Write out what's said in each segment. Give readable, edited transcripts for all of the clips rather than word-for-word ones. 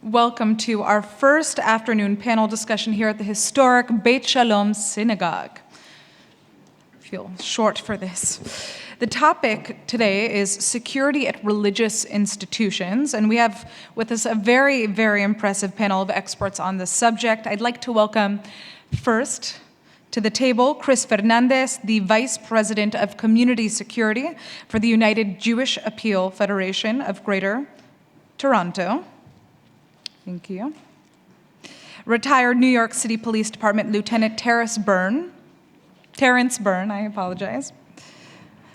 Welcome to our first afternoon panel discussion here at the historic Beit Shalom Synagogue. I feel short for this. The topic today is security at religious institutions, and we have with us a very, very impressive panel of experts on this subject. I'd like to welcome first to the table Chris Fernandes, the Vice President of Community Security for the United Jewish Appeal Federation of Greater Toronto. Thank you. Retired New York City Police Department Lieutenant Terence Byrne,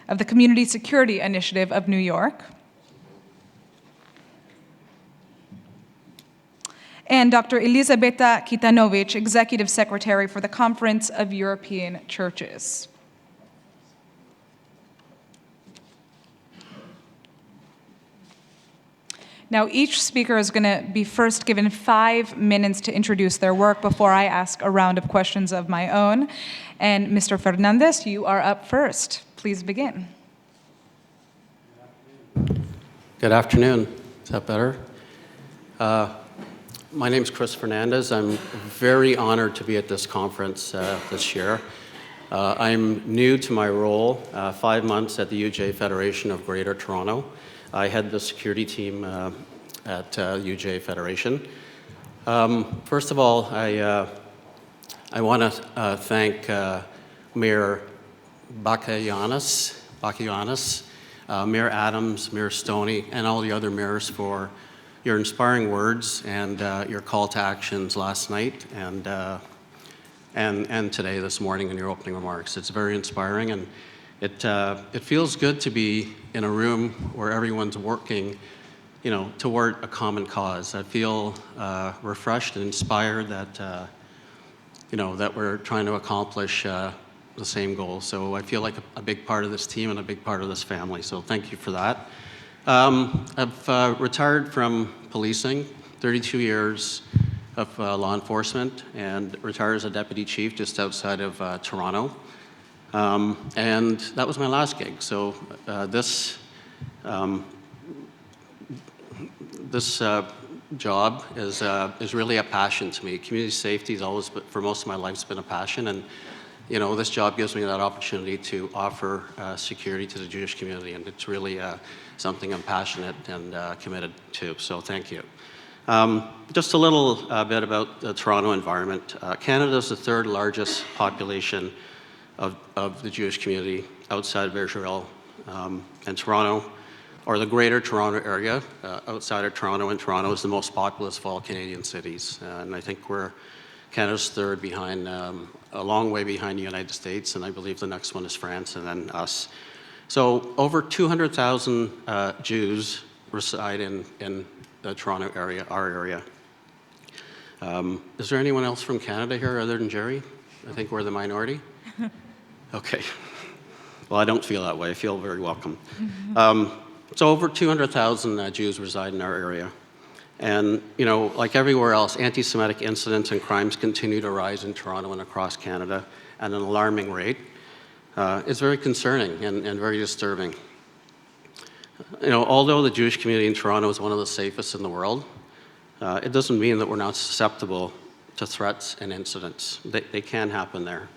of the Community Security Initiative of New York. And Dr. Elizabeta Kitanovic, Executive Secretary for the Conference of European Churches. Now, each speaker is going to be first given 5 minutes to introduce their work before I ask a round of questions of my own. And Mr. Fernandes, you are up first. Please begin. Good afternoon. Is that better? My name is Chris Fernandes. I'm very honored to be at this conference this year. I'm new to my role, 5 months at the UJ Federation of Greater Toronto. I head the security team at UJ Federation. First of all, I want to thank Mayor Bakayanis, Mayor Adams, Mayor Stoney, and all the other mayors for your inspiring words and your call to actions last night and today, this morning, in your opening remarks. It's very inspiring, and it feels good to be in a room where everyone's working, toward a common cause. I feel refreshed and inspired that, that we're trying to accomplish the same goal. So I feel like a big part of this team and a big part of this family. So thank you for that. I've retired from policing, 32 years of law enforcement, and retired as a deputy chief just outside of Toronto. And that was my last gig. So this job is really a passion to me. Community safety has always, for most of my life, been a passion, and this job gives me that opportunity to offer security to the Jewish community, and it's really something I'm passionate and committed to. So thank you. Just a little bit about the Toronto environment. Canada is the third largest population of the Jewish community outside of Israel, and Toronto, or the Greater Toronto area, outside of Toronto, and Toronto is the most populous of all Canadian cities. And I think we're Canada's third behind, a long way behind the United States, and I believe the next one is France and then us. So over 200,000 Jews reside in the Toronto area, our area. Is there anyone else from Canada here other than Jerry? I think we're the minority. Okay. Well, I don't feel that way. I feel very welcome. So over 200,000 Jews reside in our area. And, like everywhere else, anti-Semitic incidents and crimes continue to rise in Toronto and across Canada at an alarming rate. It's very concerning and very disturbing. Although the Jewish community in Toronto is one of the safest in the world, it doesn't mean that we're not susceptible to threats and incidents. They can happen there.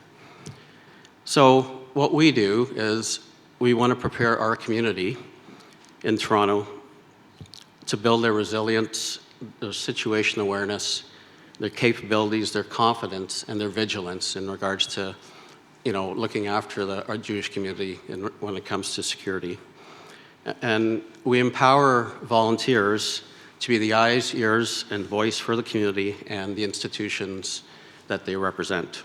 So what we do is we want to prepare our community in Toronto to build their resilience, their situation awareness, their capabilities, their confidence, and their vigilance in regards to, looking after our Jewish community when it comes to security. And we empower volunteers to be the eyes, ears, and voice for the community and the institutions that they represent.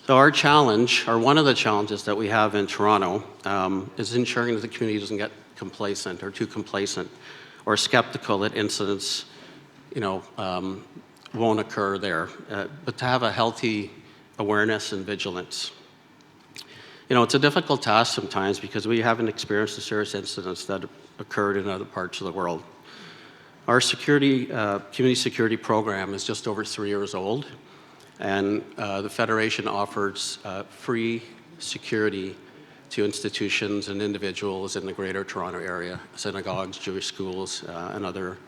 So our challenge, or one of the challenges that we have in Toronto, is ensuring that the community doesn't get complacent or too complacent or skeptical that incidents, won't occur there, but to have a healthy awareness and vigilance. It's a difficult task sometimes because we haven't experienced the serious incidents that occurred in other parts of the world. Our community security program is just over 3 years old, and the Federation offers free security to institutions and individuals in the Greater Toronto area, synagogues, Jewish schools, and other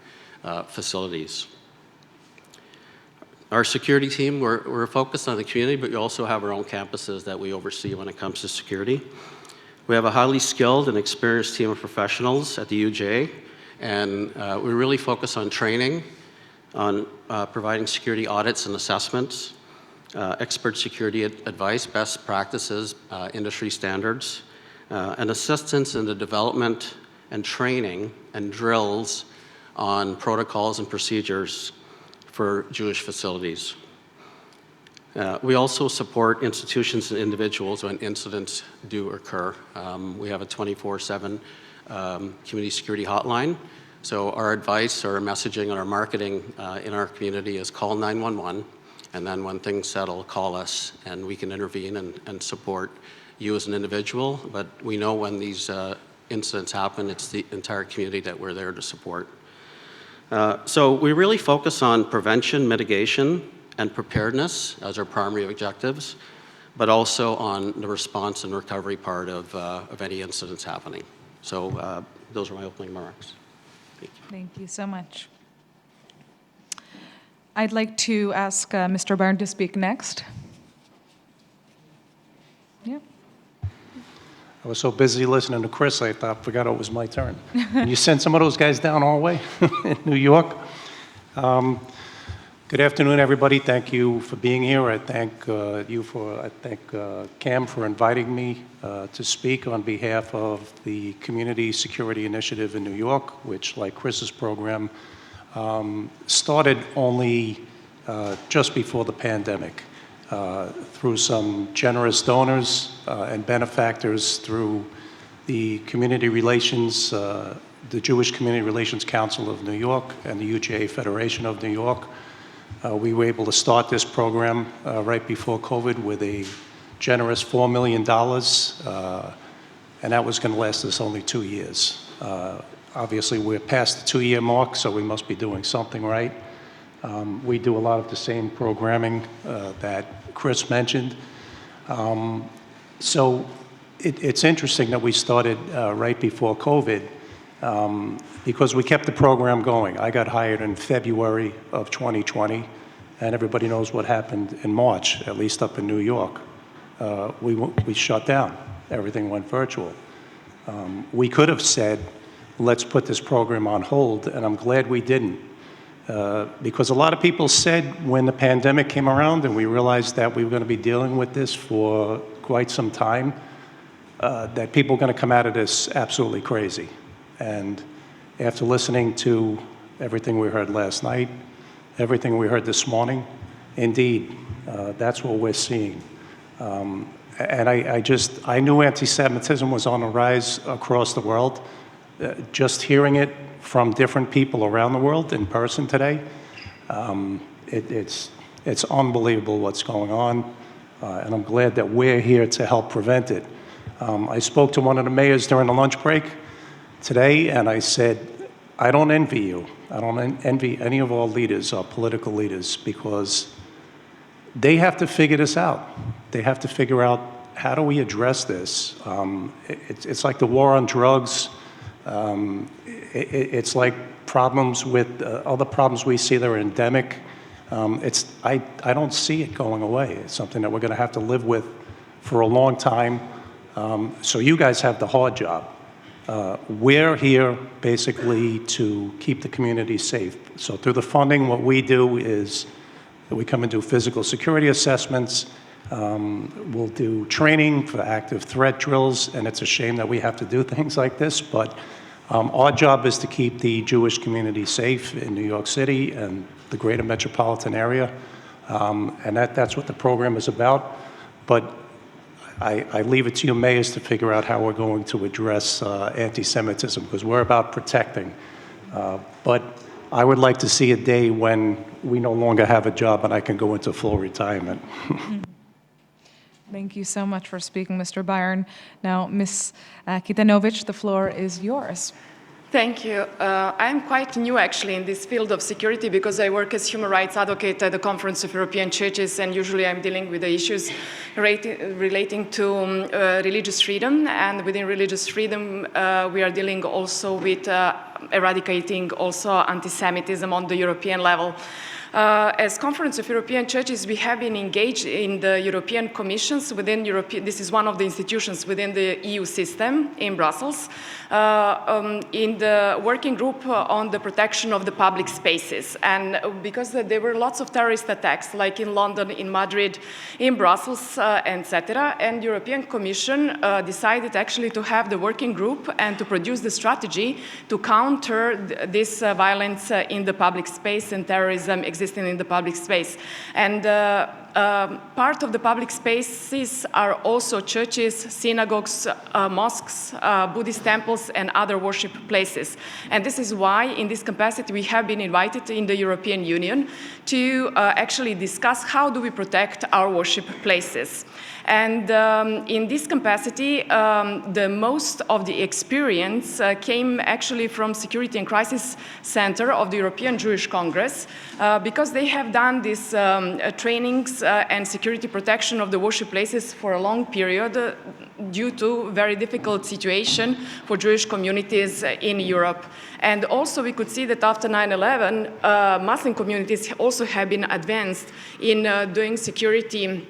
facilities. Our security team, we're focused on the community, but we also have our own campuses that we oversee when it comes to security. We have a highly skilled and experienced team of professionals at the UJ, and we really focus on training, on providing security audits and assessments, expert security advice, best practices, industry standards, and assistance in the development and training and drills on protocols and procedures for Jewish facilities. We also support institutions and individuals when incidents do occur. We have a 24/7 community security hotline. So our advice, our messaging, and our marketing in our community is call 911, and then when things settle, call us, and we can intervene and support you as an individual. But we know when these incidents happen, it's the entire community that we're there to support. So we really focus on prevention, mitigation, and preparedness as our primary objectives, but also on the response and recovery part of any incidents happening. So those are my opening remarks. Thank you. Thank you so much. I'd like to ask Mr. Byrne to speak next. Yeah. I was so busy listening to Chris, I forgot it was my turn. Can you send some of those guys down all the way in New York? Good afternoon, everybody. Thank you for being here. I thank Cam for inviting me to speak on behalf of the Community Security Initiative in New York, which, like Chris's program, started only just before the pandemic. Through some generous donors and benefactors through the Community Relations, the Jewish Community Relations Council of New York and the UJA Federation of New York. We were able to start this program right before COVID with a generous $4 million, and that was going to last us only 2 years. Obviously, we're past the 2-year mark, so we must be doing something right. We do a lot of the same programming that Chris mentioned. So it's interesting that we started right before COVID because we kept the program going. I got hired in February of 2020, and everybody knows what happened in March, at least up in New York. We shut down. Everything went virtual. We could have said, let's put this program on hold, and I'm glad we didn't. Because a lot of people said when the pandemic came around and we realized that we were going to be dealing with this for quite some time, that people were going to come out of this absolutely crazy. And after listening to everything we heard last night, everything we heard this morning, indeed, that's what we're seeing. And I knew anti-Semitism was on the rise across the world. Just hearing it from different people around the world in person today, it's unbelievable what's going on, and I'm glad that we're here to help prevent it. I spoke to one of the mayors during the lunch break today, and I said, I don't envy you. I don't envy any of our leaders, our political leaders, because they have to figure this out. They have to figure out, how do we address this? It's like the war on drugs. It's like problems with other problems we see that are endemic. I don't see it going away. It's something that we're going to have to live with for a long time. So you guys have the hard job. We're here basically to keep the community safe. So through the funding, what we do is we come and do physical security assessments. We'll do training for active threat drills, and it's a shame that we have to do things like this, but our job is to keep the Jewish community safe in New York City and the greater metropolitan area, and that's what the program is about. But I leave it to you mayors to figure out how we're going to address anti-Semitism, because we're about protecting. But I would like to see a day when we no longer have a job and I can go into full retirement. Thank you so much for speaking, Mr. Byrne. Now, Ms. Kitanovic, the floor is yours. Thank you. I'm quite new, actually, in this field of security because I work as human rights advocate at the Conference of European Churches, and usually I'm dealing with the issues relating to religious freedom. And within religious freedom, we are dealing also with eradicating also anti-Semitism on the European level. As Conference of European Churches, we have been engaged in the European Commissions within European, this is one of the institutions within the EU system in Brussels, in the working group on the protection of the public spaces. And because there were lots of terrorist attacks, like in London, in Madrid, in Brussels, etc., and European Commission decided actually to have the working group and to produce the strategy to counter this violence in the public space and terrorism existing in the public space. And part of the public spaces are also churches, synagogues, mosques, Buddhist temples, and other worship places. And this is why, in this capacity, we have been invited in the European Union to actually discuss how do we protect our worship places. And in this capacity, the most of the experience came actually from Security and Crisis Center of the European Jewish Congress, because they have done these trainings and security protection of the worship places for a long period due to very difficult situation for Jewish communities in Europe. And also we could see that after 9/11, Muslim communities also have been advanced in doing security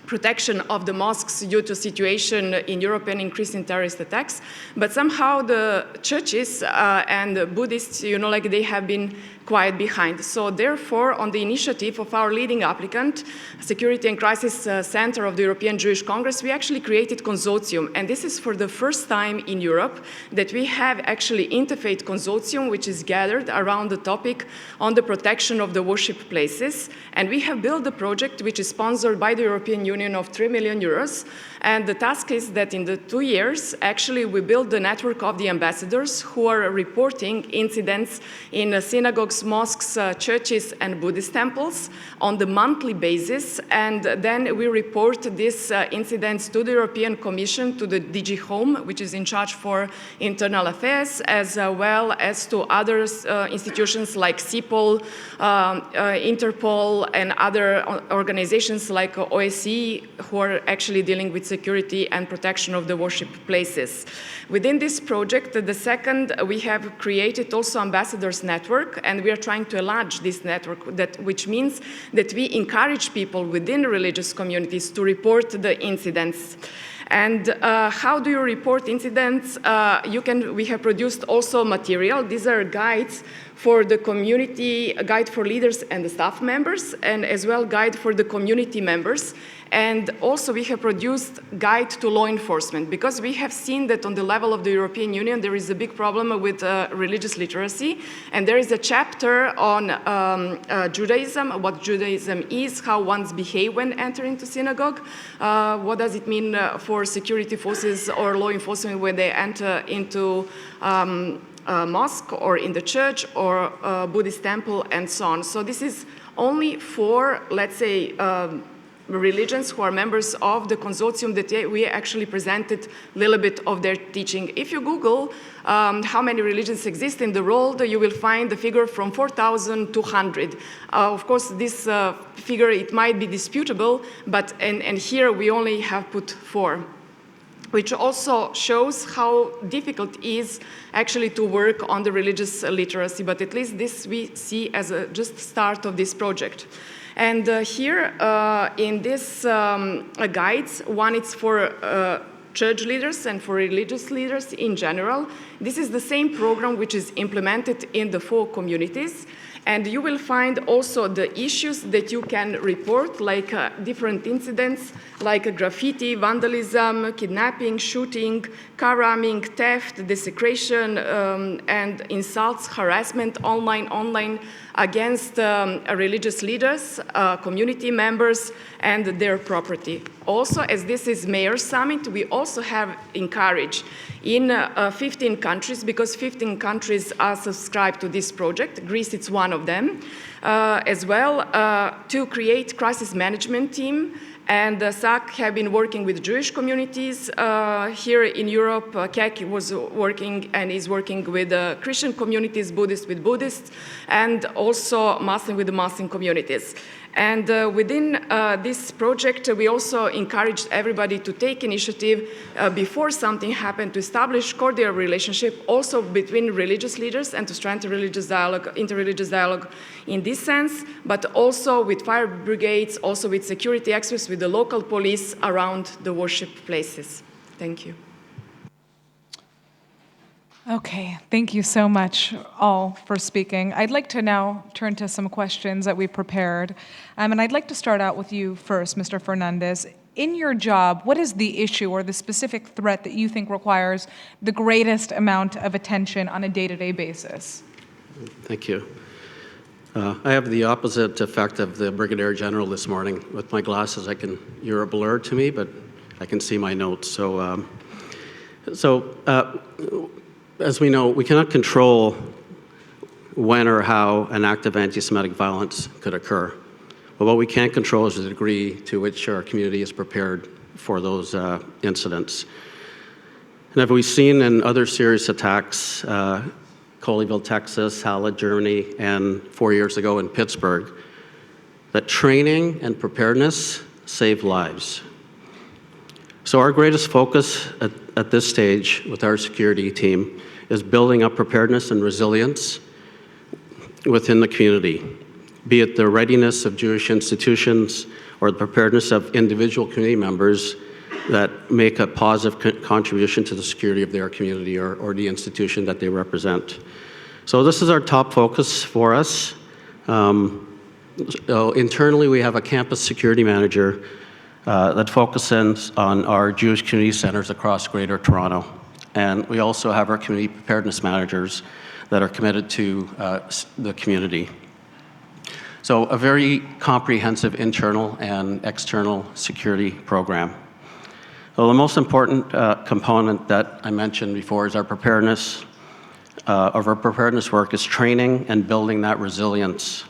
protection of the mosques due to situation in Europe and increasing terrorist attacks. But somehow the churches and the Buddhists, like they have been quiet behind. So therefore, on the initiative of our leading applicant, Security and Crisis Center of the European Jewish Congress, we actually created consortium. And this is for the first time in Europe that we have actually interfaith consortium, which is gathered around the topic on the protection of the worship places. And we have built a project which is sponsored by the European Union of 3 million euros. And the task is that in the 2 years, actually, we build the network of the ambassadors who are reporting incidents in synagogues, mosques, churches, and Buddhist temples on the monthly basis. And then we report these incidents to the European Commission, to the DG Home, which is in charge for internal affairs, as well as to other institutions like CIPOL, Interpol, and other organizations like OSCE, who are actually dealing with security and protection of the worship places. Within this project, the second, we have created also ambassadors network, and we are trying to enlarge this network, which means that we encourage people within religious communities to report the incidents. And how do you report incidents? We have produced also material. These are guides for the community, a guide for leaders and the staff members, and as well guide for the community members. And also we have produced guide to law enforcement, because we have seen that on the level of the European Union there is a big problem with religious literacy, and there is a chapter on Judaism, what Judaism is, how one's behave when entering to synagogue, what does it mean for security forces or law enforcement when they enter into a mosque or in the church or a Buddhist temple and so on. So this is only for, let's say, religions who are members of the consortium that we actually presented a little bit of their teaching. If you Google how many religions exist in the world, you will find the figure from 4,200. Of course, this figure, it might be disputable, but and here we only have put 4. Which also shows how difficult it is actually to work on the religious literacy, but at least this we see as a just start of this project. And here in this guides, one is for church leaders and for religious leaders in general. This is the same program which is implemented in the 4 communities. And you will find also the issues that you can report, like different incidents, like graffiti, vandalism, kidnapping, shooting, car ramming, theft, desecration, and insults, harassment online against religious leaders, community members, and their property. Also, as this is Mayor's Summit, we also have encouraged in 15 countries, because 15 countries are subscribed to this project, Greece is one of them, as well, to create crisis management team And SAC have been working with Jewish communities here in Europe. CAC was working and is working with Christian communities, Buddhists with Buddhists, and also Muslim with the Muslim communities. And within this project, we also encouraged everybody to take initiative before something happened to establish cordial relationship also between religious leaders and to strengthen religious dialogue, interreligious dialogue in this sense, but also with fire brigades, also with security experts, with the local police around the worship places. Thank you. Okay, thank you so much all for speaking. I'd like to now turn to some questions that we prepared. And I'd like to start out with you first, Mr. Fernandes. In your job, what is the issue or the specific threat that you think requires the greatest amount of attention on a day-to-day basis? Thank you. I have the opposite effect of the Brigadier General this morning. With my glasses, you're a blur to me, but I can see my notes. As we know, we cannot control when or how an act of anti-Semitic violence could occur. But what we can control is the degree to which our community is prepared for those incidents. And as we've seen in other serious attacks, Colleyville, Texas, Halle, Germany, and 4 years ago in Pittsburgh, that training and preparedness save lives. So our greatest focus at this stage with our security team is building up preparedness and resilience within the community, be it the readiness of Jewish institutions or the preparedness of individual community members that make a positive contribution to the security of their community or the institution that they represent. So this is our top focus for us. So internally, we have a campus security manager that focuses on our Jewish community centers across Greater Toronto. And we also have our community preparedness managers that are committed to the community. So a very comprehensive internal and external security program. Well, the most important component that I mentioned before is our preparedness. Of our preparedness work is training and building that resilience.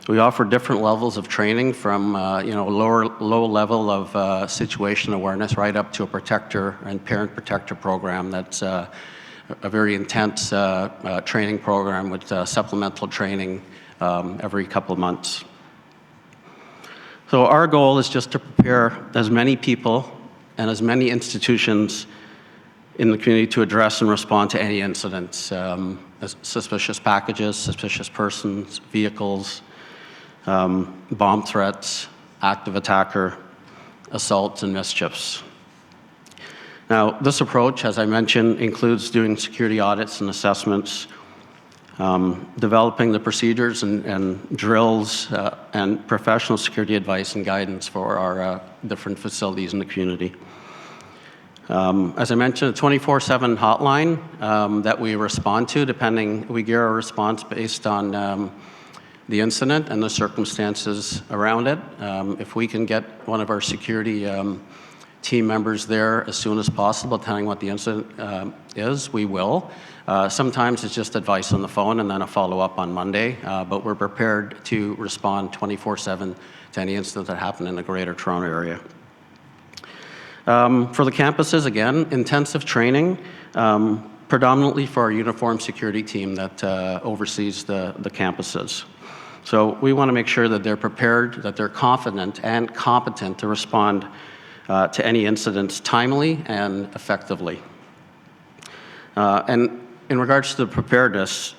We offer different levels of training from low level of situation awareness right up to a protector and parent protector program that's a very intense training program with supplemental training every couple of months. So our goal is just to prepare as many people and as many institutions in the community to address and respond to any incidents, suspicious packages, suspicious persons, vehicles, bomb threats, active attacker, assaults, and mischiefs. Now, this approach, as I mentioned, includes doing security audits and assessments, developing the procedures and drills and professional security advice and guidance for our different facilities in the community. As I mentioned, a 24/7 hotline that we respond to, we gear our response based on the incident and the circumstances around it. If we can get one of our security team members there as soon as possible, telling what the incident is, we will. Sometimes it's just advice on the phone and then a follow-up on Monday, but we're prepared to respond 24/7 to any incident that happened in the Greater Toronto area. For the campuses, again, intensive training, predominantly for our uniformed security team that oversees the campuses. So we want to make sure that they're prepared, that they're confident and competent to respond to any incidents timely and effectively. And in regards to the preparedness,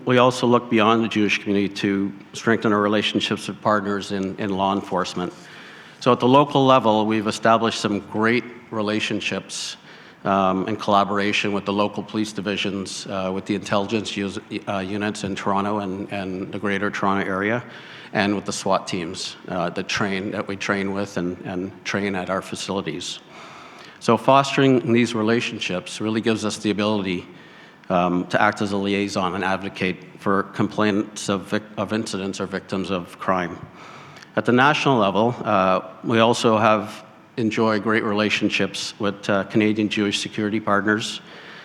we also look beyond the Jewish community to strengthen our relationships with partners in law enforcement. So at the local level, we've established some great relationships in collaboration with the local police divisions, with the intelligence units in Toronto and the Greater Toronto area, and with the SWAT teams that we train with and train at our facilities. So fostering these relationships really gives us the ability to act as a liaison and advocate for complainants of incidents or victims of crime. At the national level, we also enjoy great relationships with Canadian Jewish security partners,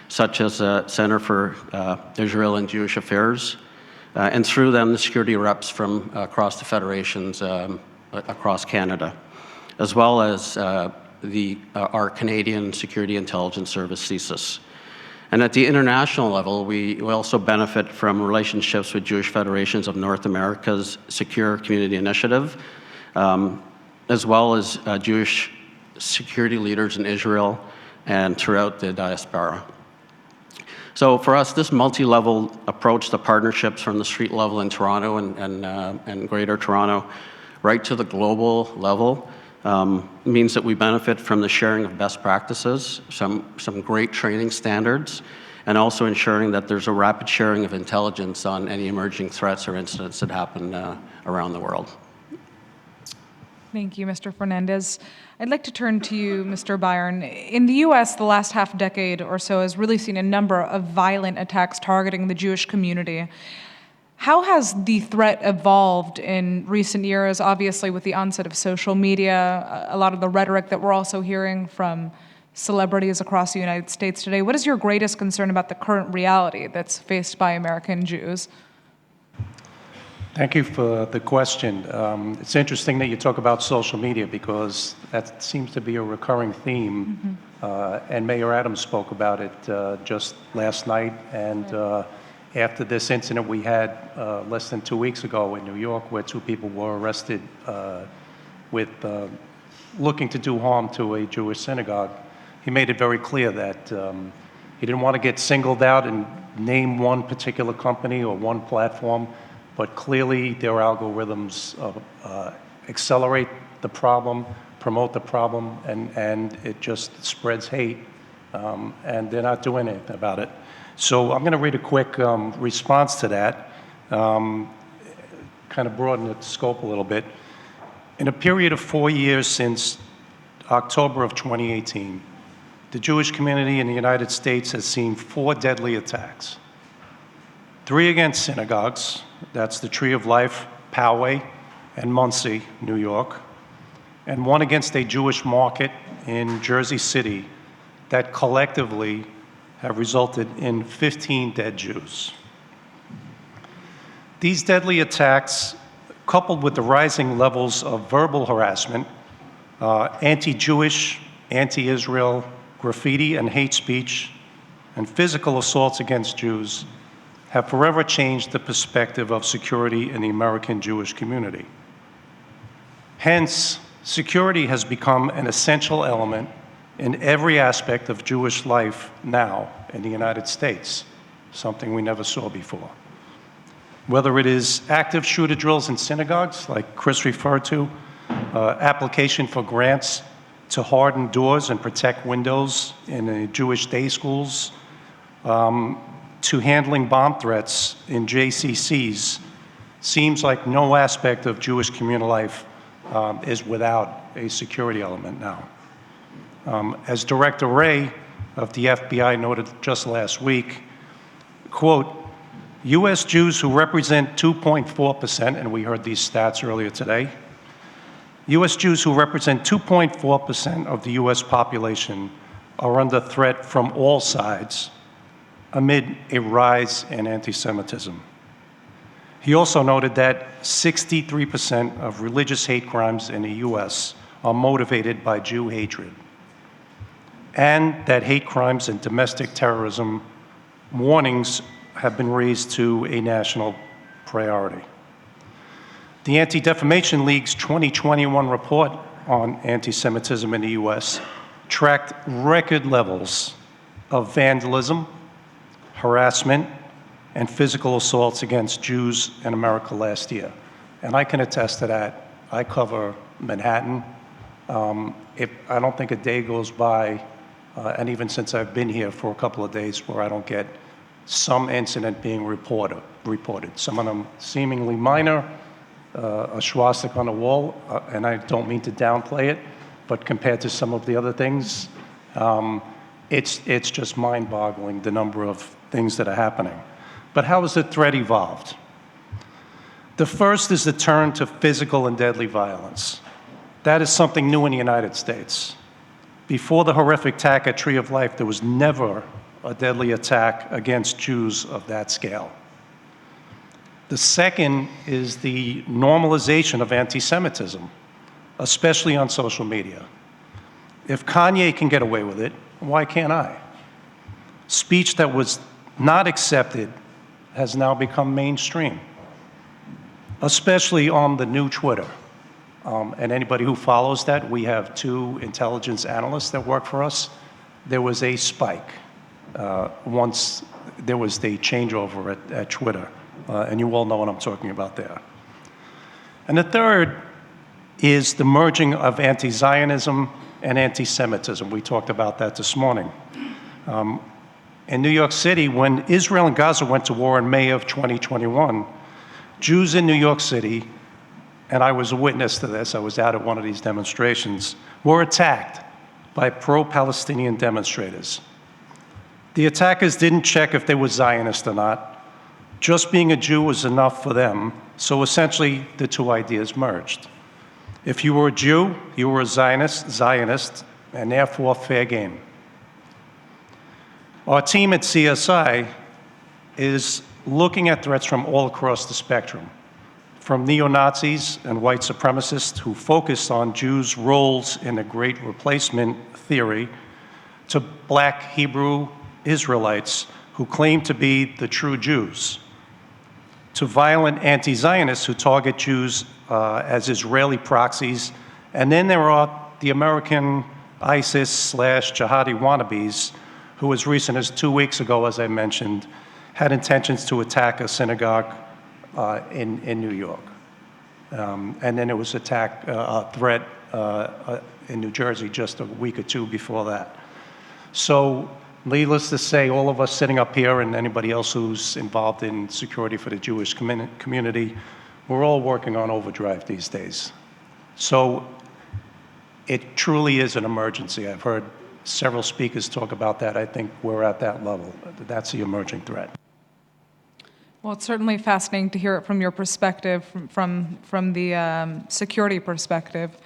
such as Center for Israel and Jewish Affairs, and through them, the security reps from across the federations across Canada. as well as our Canadian Security Intelligence Service, CSIS. And at the international level, we also benefit from relationships with Jewish Federations of North America's Secure Community Initiative, as well as Jewish security leaders in Israel and throughout the diaspora. So for us, this multi-level approach to partnerships from the street level in Toronto and Greater Toronto right to the global level means that we benefit from the sharing of best practices, some great training standards, and also ensuring that there's a rapid sharing of intelligence on any emerging threats or incidents that happen around the world. Thank you, Mr. Fernandes. I'd like to turn to you, Mr. Byrne. In the U.S., the last half decade or so has really seen a number of violent attacks targeting the Jewish community. How has the threat evolved in recent years, obviously with the onset of social media, a lot of the rhetoric that we're also hearing from celebrities across the United States today? What is your greatest concern about the current reality that's faced by American Jews? Thank you for the question. It's interesting that you talk about social media because that seems to be a recurring theme. And Mayor Adams spoke about it just last night. And after this incident we had less than 2 weeks ago in New York, where 2 people were arrested with looking to do harm to a Jewish synagogue, he made it very clear that he didn't want to get singled out and name one particular company or one platform. But clearly, their algorithms accelerate the problem, promote the problem, and it just spreads hate, and they're not doing anything about it. So I'm going to read a quick response to that, kind of broaden the scope a little bit. In a period of 4 years since October of 2018, the Jewish community in the United States has seen 4 deadly attacks. 3 against synagogues, that's the Tree of Life, Poway, and Muncie, New York, and 1 against a Jewish market in Jersey City that collectively have resulted in 15 dead Jews. These deadly attacks, coupled with the rising levels of verbal harassment, anti-Jewish, anti-Israel, graffiti and hate speech, and physical assaults against Jews, have forever changed the perspective of security in the American Jewish community. Hence, security has become an essential element in every aspect of Jewish life now in the United States, something we never saw before. Whether it is active shooter drills in synagogues, like Chris referred to, application for grants to harden doors and protect windows in Jewish day schools, to handling bomb threats in JCCs, seems like no aspect of Jewish communal life is without a security element now. As Director Wray of the FBI noted just last week, quote, U.S. Jews who represent 2.4%, and we heard these stats earlier today, U.S. Jews who represent 2.4% of the U.S. population are under threat from all sides amid a rise in anti-Semitism. He also noted that 63% of religious hate crimes in the U.S. are motivated by Jew hatred, and that hate crimes and domestic terrorism warnings have been raised to a national priority. The Anti-Defamation League's 2021 report on anti-Semitism in the U.S. tracked record levels of vandalism, harassment, and physical assaults against Jews in America last year. And I can attest to that. I cover Manhattan. I don't think a day goes by, and even since I've been here for a couple of days, where I don't get some incident being reported. Some of them seemingly minor, a swastika on the wall, and I don't mean to downplay it, but compared to some of the other things, it's just mind-boggling, the number of things that are happening. But how has the threat evolved? The first is the turn to physical and deadly violence. That is something new in the United States. Before the horrific attack at Tree of Life, there was never a deadly attack against Jews of that scale. The second is the normalization of anti-Semitism. especially on social media. If Kanye can get away with it, why can't I? Speech that was not accepted has now become mainstream, especially on the new Twitter. And anybody who follows that, we have 2 intelligence analysts that work for us. There was a spike once there was the changeover at Twitter, and you all know what I'm talking about there. And the third is the merging of anti-Zionism and anti-Semitism. We talked about that this morning. In New York City, when Israel and Gaza went to war in May of 2021, Jews in New York City, and I was a witness to this, I was out at one of these demonstrations, were attacked by pro-Palestinian demonstrators. The attackers didn't check if they were Zionist or not. Just being a Jew was enough for them, so essentially the 2 ideas merged. If you were a Jew, you were a Zionist, and therefore fair game. Our team at CSI is looking at threats from all across the spectrum, from neo-Nazis and white supremacists who focus on Jews' roles in the Great Replacement theory, to Black Hebrew Israelites who claim to be the true Jews, to violent anti-Zionists who target Jews as Israeli proxies, and then there are the American ISIS/jihadi wannabes who, as recent as 2 weeks ago, as I mentioned, had intentions to attack a synagogue in New York. And then it was a threat in New Jersey just a week or 2 before that. So, needless to say, all of us sitting up here and anybody else who's involved in security for the Jewish community, we're all working on overdrive these days. So, it truly is an emergency. I've heard several speakers talk about that. I think we're at that level. That's the emerging threat. Well, it's certainly fascinating to hear it from your perspective, from the security perspective.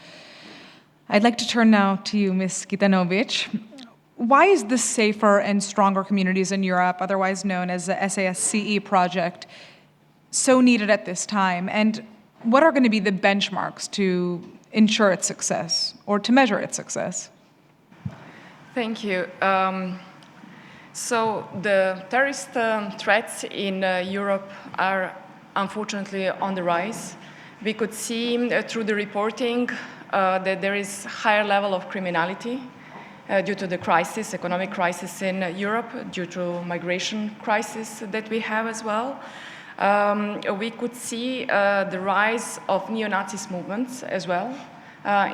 I'd like to turn now to you, Ms. Kitanovic. Why is the Safer and Stronger Communities in Europe, otherwise known as the SASCE project, so needed at this time? And what are going to be the benchmarks to ensure its success or to measure its success? Thank you. So the terrorist threats in Europe are unfortunately on the rise. We could see through the reporting that there is higher level of criminality due to the crisis, economic crisis in Europe, due to migration crisis that we have as well. We could see the rise of neo-Nazis movements as well.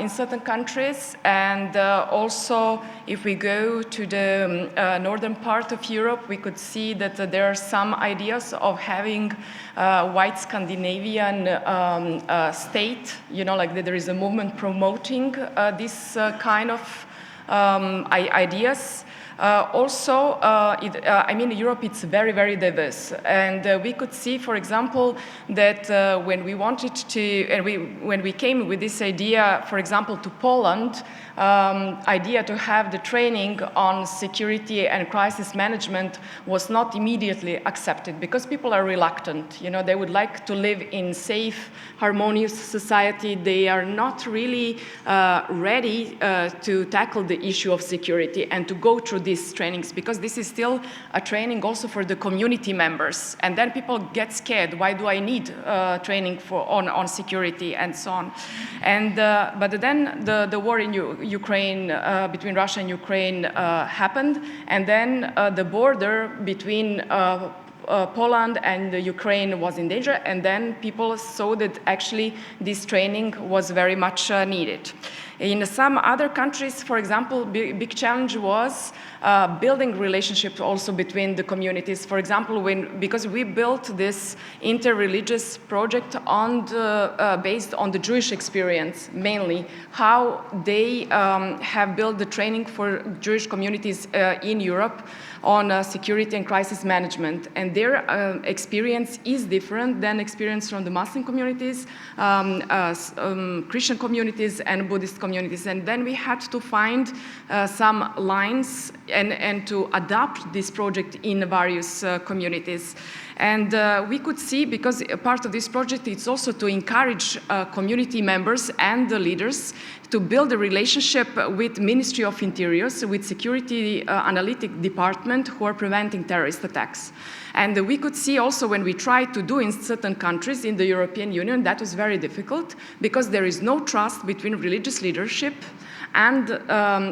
In certain countries, and also if we go to the northern part of Europe, we could see that there are some ideas of having white Scandinavian state, like that there is a movement promoting this kind of ideas. Europe, it's very, very diverse. And we could see, for example, that when we wanted to, when we came with this idea, for example, to Poland, idea to have the training on security and crisis management was not immediately accepted because people are reluctant. They would like to live in safe, harmonious society. They are not really ready to tackle the issue of security and to go through these trainings, because this is still a training also for the community members. And then people get scared. Why do I need training on security and so on? And but then the war in Ukraine, between Russia and Ukraine happened, and then the border between Poland and Ukraine was in danger, and then people saw that actually this training was very much needed. In some other countries, for example, big challenge was building relationships also between the communities. For example, because we built this interreligious project based on the Jewish experience, mainly, how they have built the training for Jewish communities in Europe on security and crisis management. And their experience is different than experience from the Muslim communities, Christian communities, and Buddhist communities. And then we had to find some lines and to adapt this project in various communities. And we could see, because a part of this project is also to encourage community members and the leaders to build a relationship with Ministry of Interiors, with Security Analytic Department, who are preventing terrorist attacks. And we could see also when we tried to do in certain countries in the European Union, that was very difficult because there is no trust between religious leadership and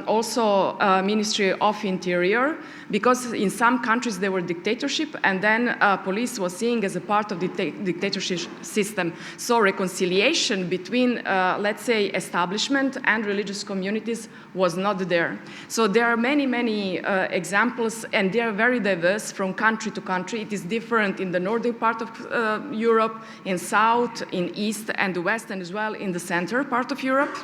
also Ministry of Interior, because in some countries there were dictatorship, and then police was seen as a part of the dictatorship system. So reconciliation between, let's say, establishment and religious communities was not there. So there are many, many examples, and they are very diverse from country to country. It is different in the northern part of Europe, in south, in east and the west, and as well in the center part of Europe.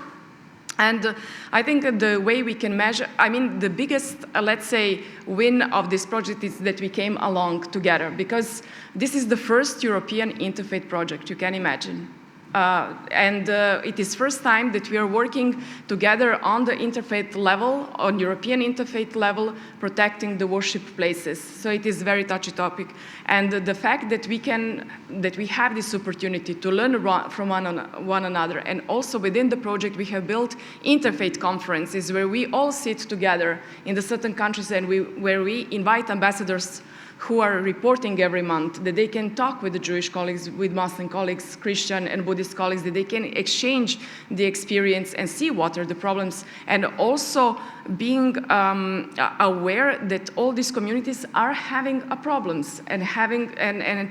And I think that the way we can measure, I mean, the biggest, let's say, win of this project is that we came along together, because this is the first European interfaith project, you can imagine. And it is first time that we are working together on the interfaith level, on European interfaith level, protecting the worship places. So it is a very touchy topic. And the fact that we have this opportunity to learn from one another, and also within the project we have built interfaith conferences where we all sit together in the certain countries, and where we invite ambassadors who are reporting every month, that they can talk with the Jewish colleagues, with Muslim colleagues, Christian and Buddhist colleagues, that they can exchange the experience and see what are the problems, and also being aware that all these communities are having problems and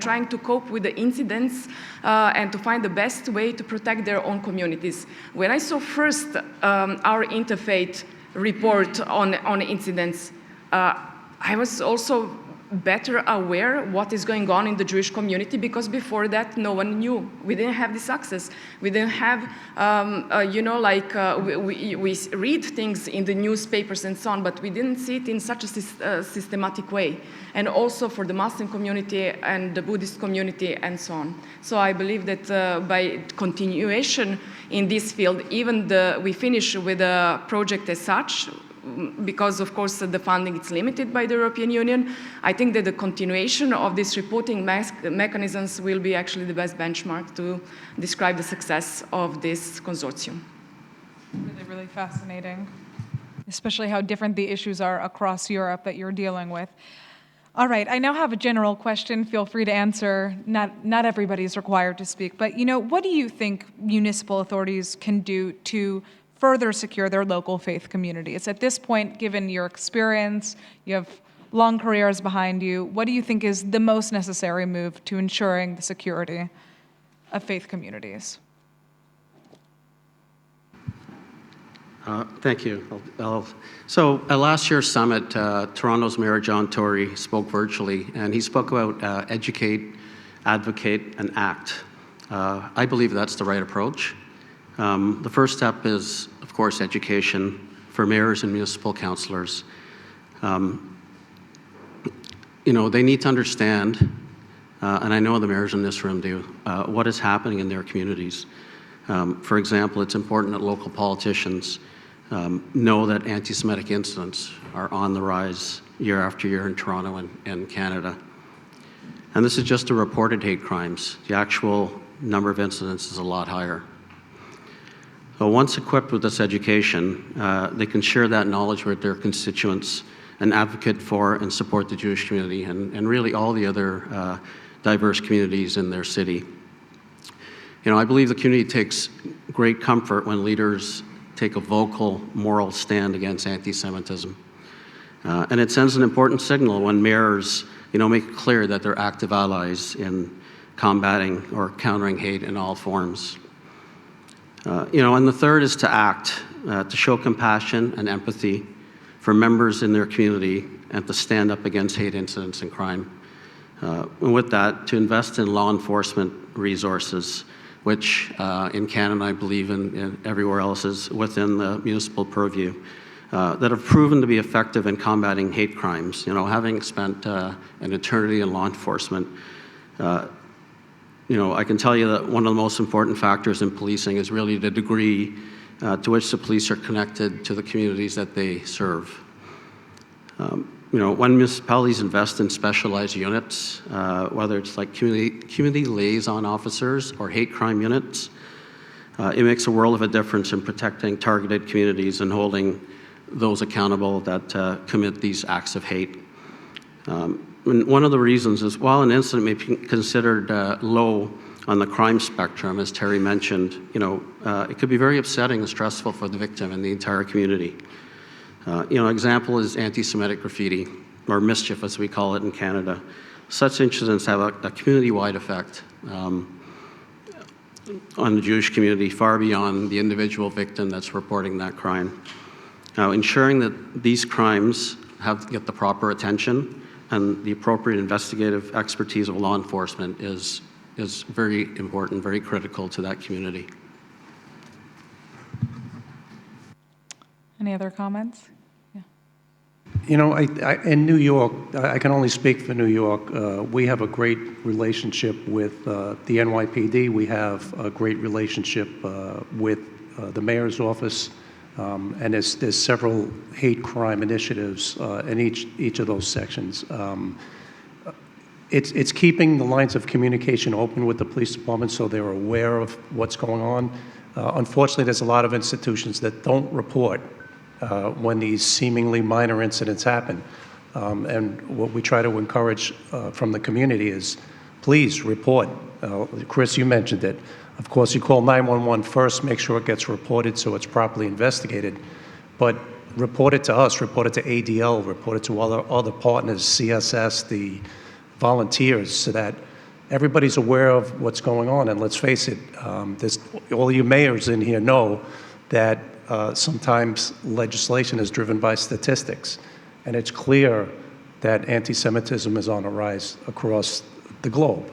trying to cope with the incidents and to find the best way to protect their own communities. When I saw first our interfaith report on incidents, I was also better aware what is going on in the Jewish community, because before that no one knew. We didn't have this access. We didn't have, we read things in the newspapers and so on, but we didn't see it in such a systematic way. And also for the Muslim community and the Buddhist community and so on. So I believe that by continuation in this field, even we finish with a project as such, because of course the funding is limited by the European Union. I think that the continuation of these reporting mechanisms will be actually the best benchmark to describe the success of this consortium. Really, really fascinating, especially how different the issues are across Europe that you're dealing with. All right, I now have a general question. Feel free to answer. Not everybody is required to speak, but what do you think municipal authorities can do to further secure their local faith communities? At this point, given your experience, you have long careers behind you, what do you think is the most necessary move to ensuring the security of faith communities? Thank you. So at last year's summit, Toronto's Mayor John Tory spoke virtually, and he spoke about educate, advocate, and act. I believe that's the right approach. The first step is, of course, education for mayors and municipal councillors. They need to understand, and I know the mayors in this room do, what is happening in their communities. For example, it's important that local politicians know that anti-Semitic incidents are on the rise year after year in Toronto and Canada. And this is just the reported hate crimes. The actual number of incidents is a lot higher. So once equipped with this education, they can share that knowledge with their constituents and advocate for and support the Jewish community and really all the other diverse communities in their city. I believe the community takes great comfort when leaders take a vocal moral stand against anti-Semitism. And it sends an important signal when mayors, make it clear that they're active allies in combating or countering hate in all forms. And the third is to act, to show compassion and empathy for members in their community and to stand up against hate incidents and crime. And with that, to invest in law enforcement resources, which in Canada, I believe, and everywhere else is within the municipal purview, that have proven to be effective in combating hate crimes. Having spent an eternity in law enforcement, I can tell you that one of the most important factors in policing is really the degree to which the police are connected to the communities that they serve. when municipalities invest in specialized units, whether it's like community liaison officers or hate crime units, it makes a world of a difference in protecting targeted communities and holding those accountable that commit these acts of hate. And one of the reasons is, while an incident may be considered low on the crime spectrum, as Terry mentioned, it could be very upsetting and stressful for the victim and the entire community. An example is anti-Semitic graffiti, or mischief as we call it in Canada. Such incidents have a community-wide effect on the Jewish community, far beyond the individual victim that's reporting that crime. Now, ensuring that these crimes get the proper attention and the appropriate investigative expertise of law enforcement is very important, very critical to that community. Any other comments? In New York, I can only speak for New York. We have a great relationship with the NYPD. We have a great relationship with the mayor's office, and there's several hate crime initiatives in each of those sections. It's keeping the lines of communication open with the police department so they're aware of what's going on. Unfortunately, there's a lot of institutions that don't report when these seemingly minor incidents happen. And what we try to encourage from the community is, please report. Chris, you mentioned it. Of course, you call 911 first, make sure it gets reported so it's properly investigated. But report it to us, report it to ADL, report it to other partners, CSS, the volunteers, so that everybody's aware of what's going on. And let's face it, all you mayors in here know that sometimes legislation is driven by statistics. And it's clear that anti-Semitism is on a rise across the globe.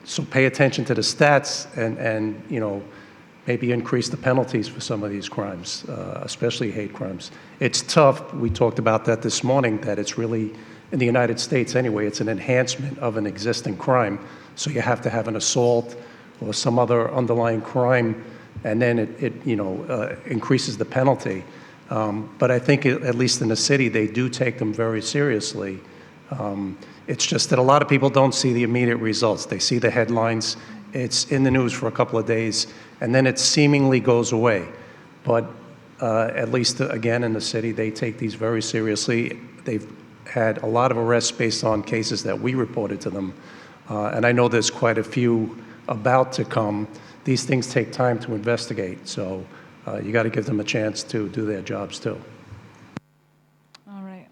So pay attention to the stats and maybe increase the penalties for some of these crimes, especially hate crimes. It's tough, we talked about that this morning, that it's really, in the United States anyway, it's an enhancement of an existing crime. So you have to have an assault or some other underlying crime, and then it increases the penalty. But I think, at least in the city, they do take them very seriously. It's just that a lot of people don't see the immediate results. They see the headlines, it's in the news for a couple of days, and then it seemingly goes away. But at least, again, in the city, they take these very seriously. They've had a lot of arrests based on cases that we reported to them. And I know there's quite a few about to come. These things take time to investigate, so you got to give them a chance to do their jobs too. All right.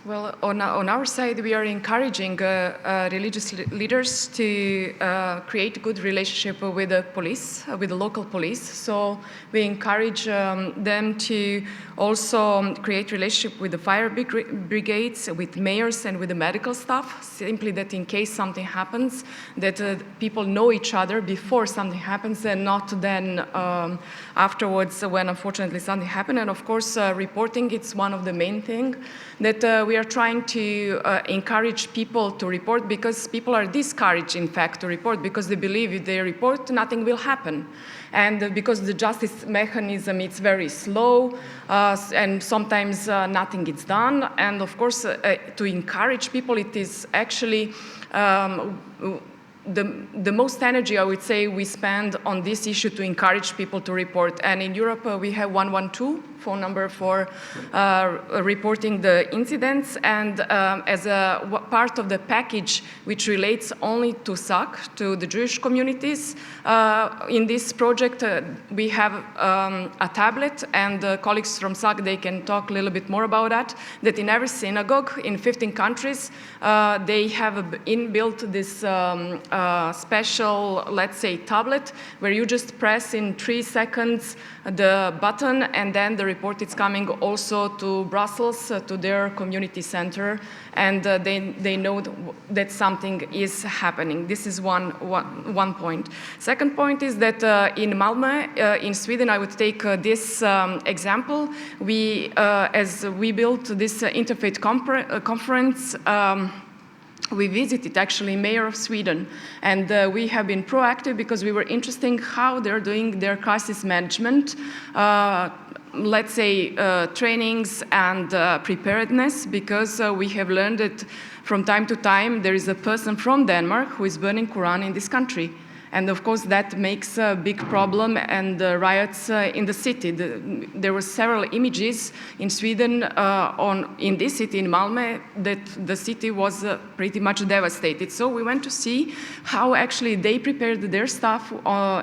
Well, on our side, we are encouraging religious leaders to create a good relationship with the police, with the local police. So we encourage them to also create relationship with the fire brigades, with mayors, and with the medical staff, simply that in case something happens, that people know each other before something happens and not then afterwards when unfortunately something happened. And of course, reporting, it's one of the main things that we are trying to encourage people to report, because people are discouraged, in fact, to report, because they believe if they report, nothing will happen. And because the justice mechanism is very slow, and sometimes nothing gets done. And of course, to encourage people, it is actually the most energy, I would say, we spend on this issue to encourage people to report. And in Europe, we have 112 phone number for reporting the incidents. And as a part of the package which relates only to SAC, to the Jewish communities, in this project, we have a tablet, and colleagues from SAC, they can talk a little bit more about that in every synagogue in 15 countries, they have inbuilt this special, let's say, tablet, where you just press in 3 seconds the button, and then the report is coming also to Brussels, to their community center, and they know that something is happening. This is one point. Second point is that in Malmö, in Sweden, I would take this example. As we built this interfaith conference, we visited actually Mayor of Sweden, and we have been proactive because we were interested in how they're doing their crisis management. let's say, trainings and preparedness, because we have learned that from time to time there is a person from Denmark who is burning Quran in this country. And of course that makes a big problem and riots in the city. There were several images in Sweden, in this city, in Malmö, that the city was pretty much devastated. So we went to see how actually they prepared their stuff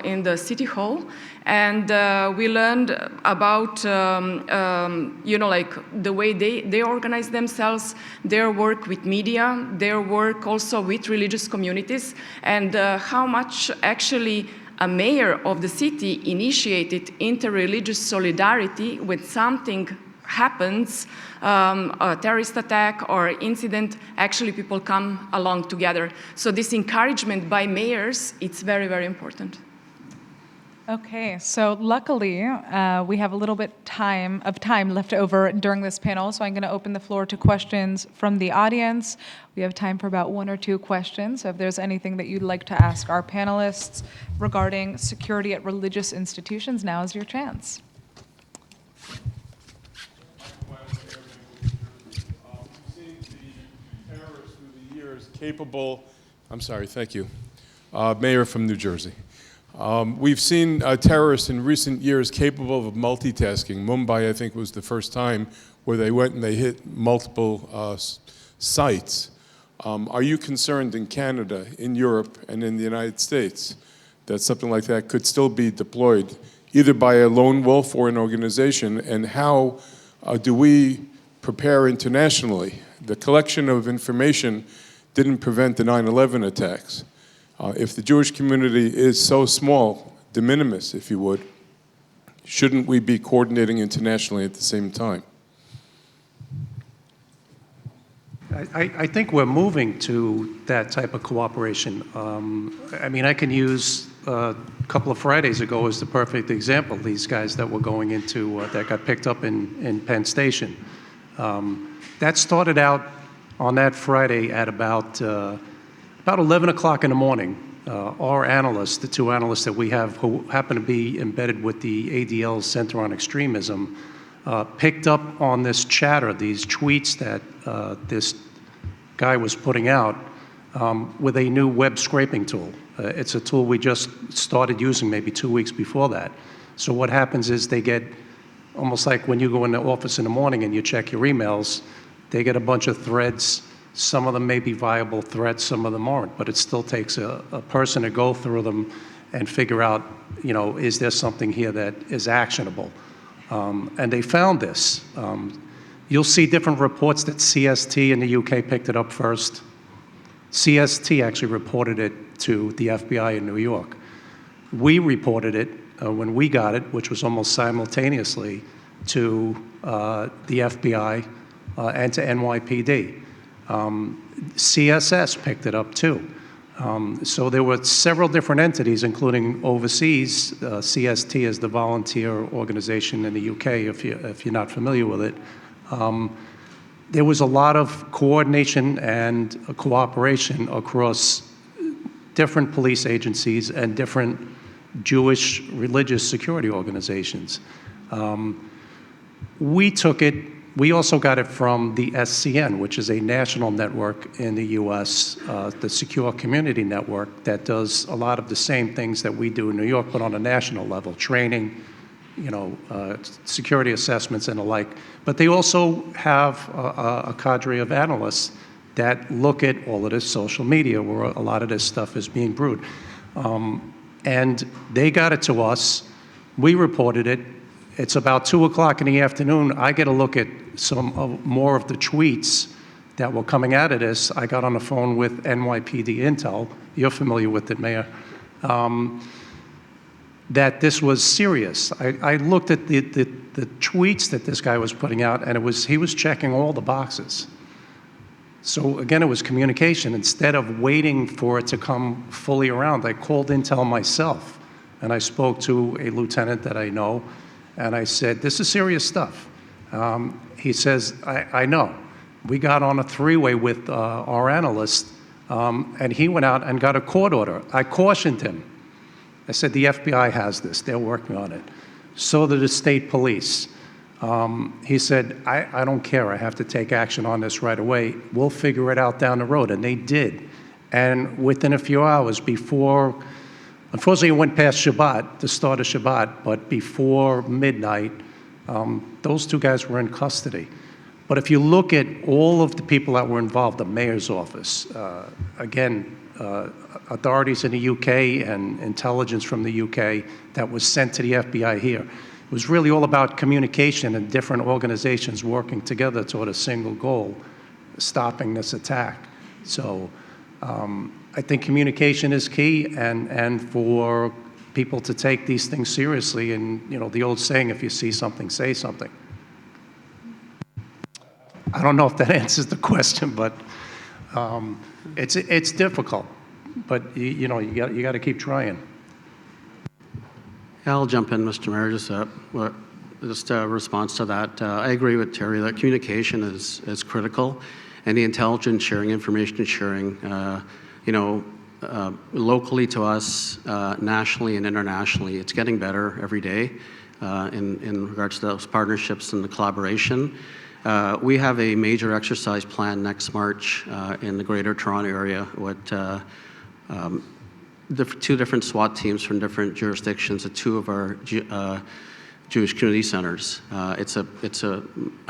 in the city hall. And we learned about, like the way they organize themselves, their work with media, their work also with religious communities, and how much actually a mayor of the city initiated interreligious solidarity when something happens, a terrorist attack or incident, actually people come along together. So this encouragement by mayors, it's very, very important. Okay, so luckily we have a little bit of time left over during this panel, so I'm going to open the floor to questions from the audience. We have time for about 1 or 2 questions, so if there's anything that you'd like to ask our panelists regarding security at religious institutions, now is your chance. We've seen the terrorists through the years capable, I'm sorry, thank you. Mayor from New Jersey. We've seen terrorists in recent years capable of multitasking. Mumbai, I think, was the first time where they went and they hit multiple sites. Are you concerned in Canada, in Europe, and in the United States that something like that could still be deployed, either by a lone wolf or an organization? And how do we prepare internationally? The collection of information didn't prevent the 9/11 attacks. If the Jewish community is so small, de minimis, if you would, shouldn't we be coordinating internationally at the same time? I think we're moving to that type of cooperation. I mean, I can use a couple of Fridays ago as the perfect example. These guys that were going into, that got picked up in Penn Station. That started out on that Friday at about 11 o'clock in the morning. Our analysts, the 2 analysts that we have who happen to be embedded with the ADL Center on Extremism, picked up on this chatter, these tweets that this guy was putting out with a new web scraping tool. It's a tool we just started using maybe 2 weeks before that. So what happens is they get, almost like when you go in the office in the morning and you check your emails, they get a bunch of threads. Some of them may be viable threats, some of them aren't, but it still takes a person to go through them and figure out, is there something here that is actionable? And they found this. You'll see different reports that CST in the UK picked it up first. CST actually reported it to the FBI in New York. We reported it when we got it, which was almost simultaneously, to the FBI and to NYPD. CSS picked it up too. So there were several different entities, including overseas. CST is the volunteer organization in the UK, if you're not familiar with it. There was a lot of coordination and cooperation across different police agencies and different Jewish religious security organizations. We also got it from the SCN, which is a national network in the US, the Secure Community Network, that does a lot of the same things that we do in New York, but on a national level, training, security assessments and the like. But they also have a cadre of analysts that look at all of this social media, where a lot of this stuff is being brewed. And they got it to us. We reported it. It's about 2 o'clock in the afternoon. I get a look at some more of the tweets that were coming out of this. I got on the phone with NYPD Intel. You're familiar with it, Mayor. That this was serious. I looked at the tweets that this guy was putting out, and he was checking all the boxes. So again, it was communication. Instead of waiting for it to come fully around, I called Intel myself, and I spoke to a lieutenant that I know, and I said, this is serious stuff. He says, I know. We got on a 3-way with our analyst, and he went out and got a court order. I cautioned him. I said, the FBI has this. They're working on it. So did the state police. He said, I don't care, I have to take action on this right away. We'll figure it out down the road, and they did. And within a few hours before, unfortunately it went past Shabbat, the start of Shabbat, but before midnight, those two guys were in custody. But if you look at all of the people that were involved, the mayor's office, again, authorities in the UK and intelligence from the UK that was sent to the FBI here. It was really all about communication and different organizations working together toward a single goal, stopping this attack. So I think communication is key, and for people to take these things seriously, and you know, the old saying, if you see something, say something. I don't know if that answers the question, but it's difficult. But you know, you got to keep trying. I'll jump in, Mr. Mayor, just a response to that. I agree with Terry that communication is critical, and the intelligence sharing, information sharing, you know, locally to us, nationally and internationally, it's getting better every day in regards to those partnerships and the collaboration. We have a major exercise plan next March in the Greater Toronto area with two different SWAT teams from different jurisdictions at two of our Jewish community centers. It's a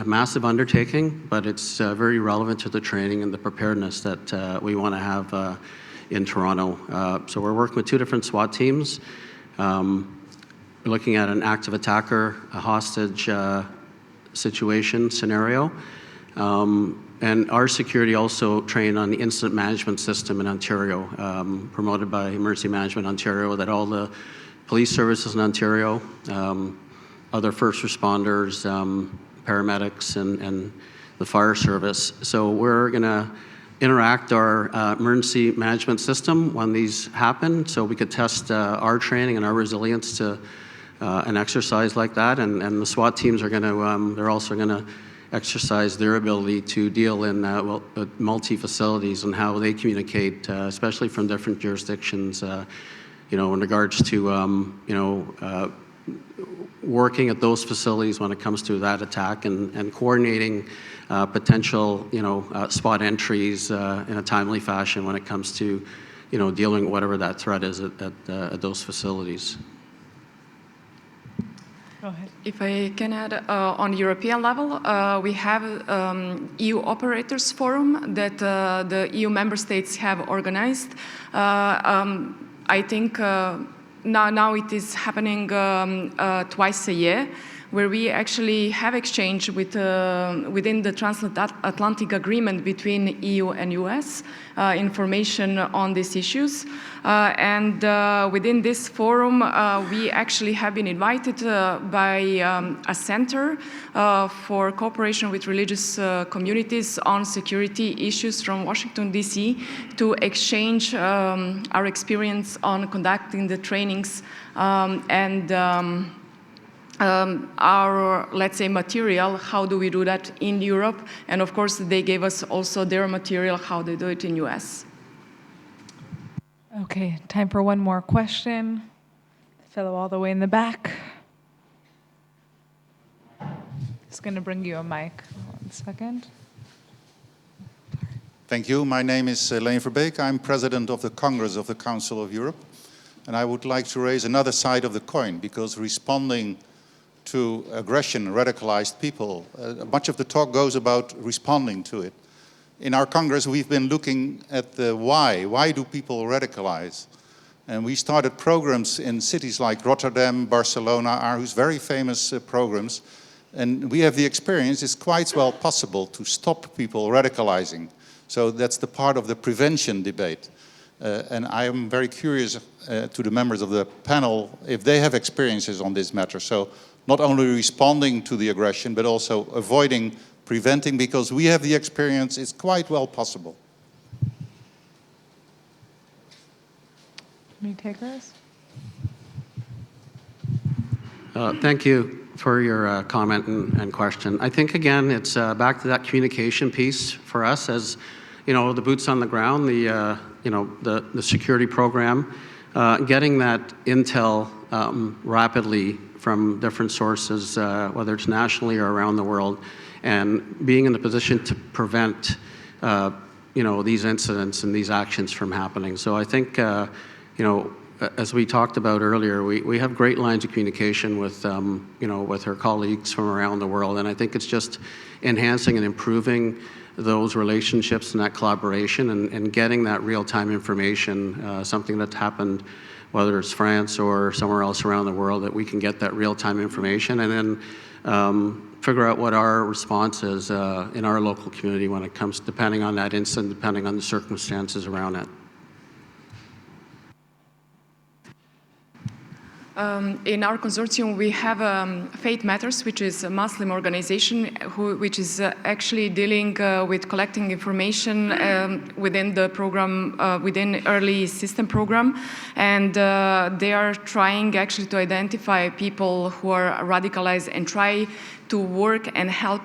massive undertaking, but it's very relevant to the training and the preparedness that we want to have in Toronto. So we're working with two different SWAT teams. We're looking at an active attacker, a hostage situation scenario. And our security also trained on the incident management system in Ontario, promoted by Emergency Management Ontario, that all the police services in Ontario, other first responders, paramedics, and the fire service. So we're going to interact our emergency management system when these happen, so we could test our training and our resilience to an exercise like that. And the SWAT teams are going to, they're also going to exercise their ability to deal in multi-facilities and how they communicate, especially from different jurisdictions, you know, in regards to, you know, working at those facilities when it comes to that attack and coordinating potential, you know, spot entries in a timely fashion when it comes to, you know, dealing with whatever that threat is at those facilities. Go ahead. If I can add, on European level, we have EU Operators Forum that the EU member states have organized. I think now it is happening twice a year, where we actually have exchange with, within the transatlantic agreement between EU and US, information on these issues. And within this forum, we actually have been invited by a center for cooperation with religious communities on security issues from Washington, D.C. to exchange our experience on conducting the trainings and our, let's say, material, how do we do that in Europe? And of course, they gave us also their material, how they do it in US. Okay, time for one more question. The fellow all the way in the back. Just going to bring you a mic. 1 second. Thank you. My name is Leen Verbeek. I'm president of the Congress of the Council of Europe. And I would like to raise another side of the coin, because responding to aggression, radicalized people, much of the talk goes about responding to it. In our Congress, we've been looking at the why. Why do people radicalize? And we started programs in cities like Rotterdam, Barcelona, Aarhus, very famous programs. And we have the experience, it's quite well possible to stop people radicalizing. So that's the part of the prevention debate. And I am very curious to the members of the panel if they have experiences on this matter. So not only responding to the aggression, but also avoiding, preventing, because we have the experience, it's quite well possible. Any takers? Thank you for your comment and question. I think, again, it's back to that communication piece for us as, you know, the boots on the ground, the, you know, the security program, getting that intel rapidly from different sources, whether it's nationally or around the world, and being in the position to prevent these incidents and these actions from happening. So I think, as we talked about earlier, we have great lines of communication with, with our colleagues from around the world, and I think it's just enhancing and improving those relationships and that collaboration and getting that real-time information, something that's happened, whether it's France or somewhere else around the world, that we can get that real-time information and then figure out what our response is in our local community when it comes, depending on that incident, depending on the circumstances around it. In our consortium, we have Faith Matters, which is a Muslim organization which is actually dealing with collecting information within the program, within early system program, and they are trying actually to identify people who are radicalized and try to work and help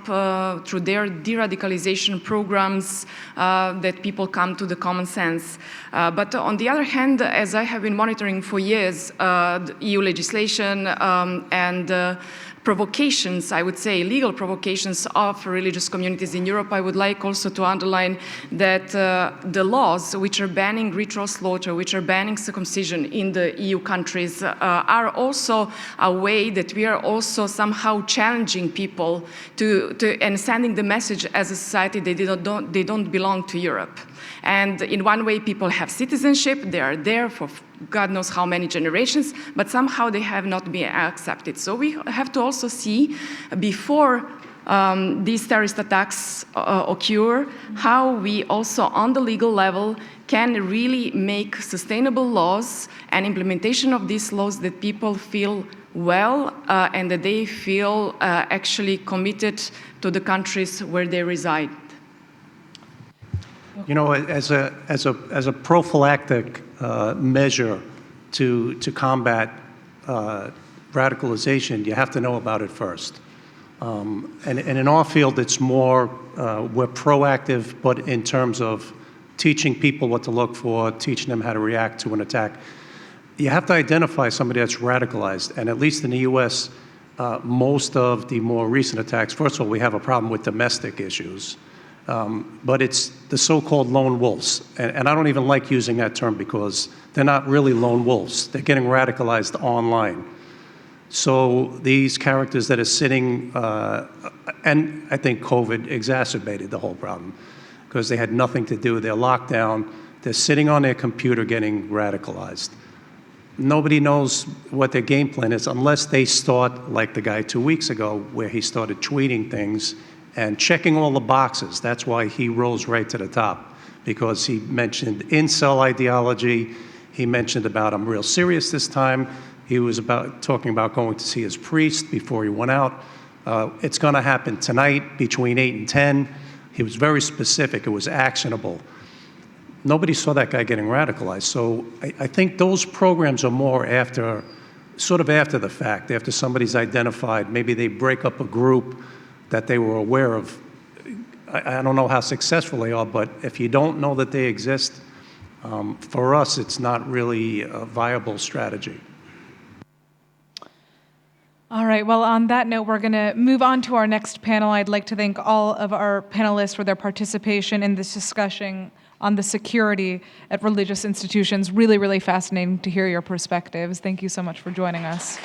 through their de-radicalization programs that people come to the common sense. But on the other hand, as I have been monitoring for years, the EU legislation and provocations, I would say, legal provocations of religious communities in Europe, I would like also to underline that the laws which are banning ritual slaughter, which are banning circumcision in the EU countries, are also a way that we are also somehow challenging people to and sending the message as a society that they don't belong to Europe. And in one way, people have citizenship, they are there for God knows how many generations, but somehow they have not been accepted. So we have to also see, before these terrorist attacks occur, how we also on the legal level can really make sustainable laws and implementation of these laws that people feel well and that they feel actually committed to the countries where they reside. You know, as a prophylactic measure to combat radicalization, you have to know about it first. And in our field, it's more, we're proactive, but in terms of teaching people what to look for, teaching them how to react to an attack. You have to identify somebody that's radicalized, and at least in the US, most of the more recent attacks, first of all, we have a problem with domestic issues. But it's the so-called lone wolves. And I don't even like using that term because they're not really lone wolves. They're getting radicalized online. So these characters that are sitting, and I think COVID exacerbated the whole problem because they had nothing to do. They're locked down. They're sitting on their computer getting radicalized. Nobody knows what their game plan is unless they start, like the guy 2 weeks ago, where he started tweeting things and checking all the boxes. That's why he rose right to the top, because he mentioned incel ideology. He mentioned about, I'm real serious this time. He was talking about going to see his priest before he went out. It's going to happen tonight between 8 and 10. He was very specific. It was actionable. Nobody saw that guy getting radicalized. So I think those programs are more after, sort of after the fact, after somebody's identified. Maybe they break up a group that they were aware of. I don't know how successful they are, but if you don't know that they exist, for us, it's not really a viable strategy. All right, well, on that note, we're going to move on to our next panel. I'd like to thank all of our panelists for their participation in this discussion on the security at religious institutions. Really, really fascinating to hear your perspectives. Thank you so much for joining us.